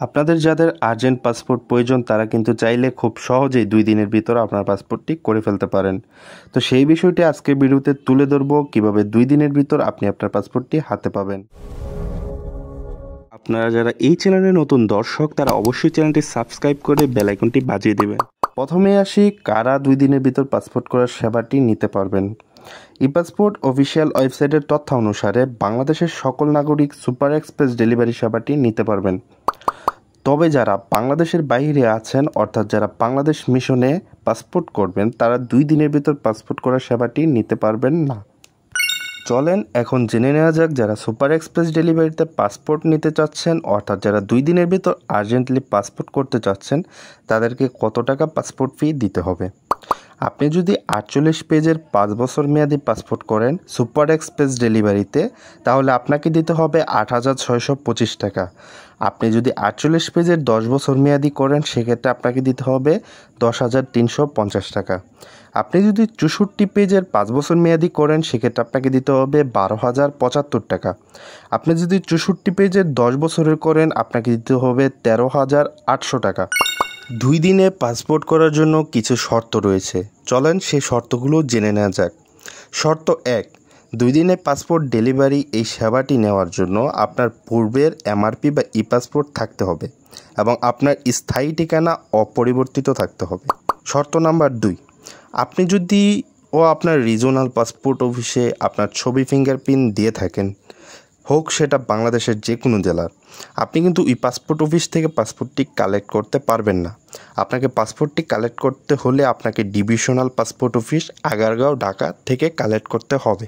আপনাদের যাদের urgent passport প্রয়োজন তারা কিন্তু চাইলে খুব সহজেই 2 দিনের ভিতরে আপনার পাসপোর্টটি করে ফেলতে পারেন। তো সেই বিষয়টি আজকের ভিডিওতে তুলে ধরবো কিভাবে 2 দিনের ভিতর আপনি আপনার পাসপোর্টটি হাতে পাবেন। আপনারা যারা এই চ্যানেলে নতুন দর্শক তারা অবশ্যই চ্যানেলটি সাবস্ক্রাইব করে বেল আইকনটি বাজিয়ে দেবেন। প্রথমে আসি কারা 2 দিনের ভিতর পাসপোর্ট করার সেবাটি নিতে পারবেন। ই পাসপোর্ট অফিসিয়াল ওয়েবসাইটের তথ্য অনুসারে বাংলাদেশের সকল নাগরিক সুপার এক্সপ্রেস ডেলিভারি সেবাটি নিতে পারবেন। তবে যারা বাংলাদেশের বাইরে আছেন অর্থাৎ যারা বাংলাদেশ মিশনে পাসপোর্ট করবেন তারা 2 দিনের ভিতর পাসপোর্ট করার সেবাটি নিতে পারবেন না। চলেন এখন জেনে নেওয়া যাক যারা সুপার এক্সপ্রেস ডেলিভারিতে পাসপোর্ট নিতে চাচ্ছেন অর্থাৎ যারা 2 দিনের ভিতর আর্জেন্টলি পাসপোর্ট করতে চাচ্ছেন তাদেরকে কত টাকা পাসপোর্ট ফি দিতে হবে। আপনি যদি 48 পেজের 5 বছর মেয়াদি পাসপোর্ট করেন সুপার এক্সপ্রেস ডেলিভারিতে তাহলে আপনাকে দিতে হবে 8,625 টাকা। আপনি যদি 48 পেজের 10 বছর মেয়াদি করেন সেক্ষেত্রে আপনাকে দিতে হবে 10,350 টাকা। আপনি যদি 64 পেজের 5 বছর মেয়াদি করেন সেক্ষেত্রে আপনাকে দিতে হবে 12,075 টাকা। আপনি যদি 64 পেজের 10 বছরের করেন আপনাকে দিতে হবে 13,800 টাকা। 2 দিনে পাসপোর্ট করার জন্য কিছু শর্ত রয়েছে, চলেন সেই শর্তগুলো জেনে নেওয়া যাক। শর্ত 1, 2 দিনে পাসপোর্ট ডেলিভারি এই সেবাটি নেওয়ার জন্য আপনার পূর্বের এমআরপি বা ই পাসপোর্ট থাকতে হবে এবং আপনার স্থায়ী ঠিকানা অপরিবর্তিত থাকতে হবে। শর্ত নাম্বার 2, আপনি যদি আপনার রিজনাল পাসপোর্ট অফিসে আপনার ছবি ফিঙ্গারপ্রিন্ট দিয়ে থাকেন হোক সেটা বাংলাদেশের যে কোনো জেলার, আপনি কিন্তু ই পাসপোর্ট অফিস থেকে পাসপোর্টটি কালেক্ট করতে পারবেন না। আপনাকে পাসপোর্টটি কালেক্ট করতে হলে আপনাকে divisional passport office Agargaon Dhaka থেকে কালেক্ট করতে হবে।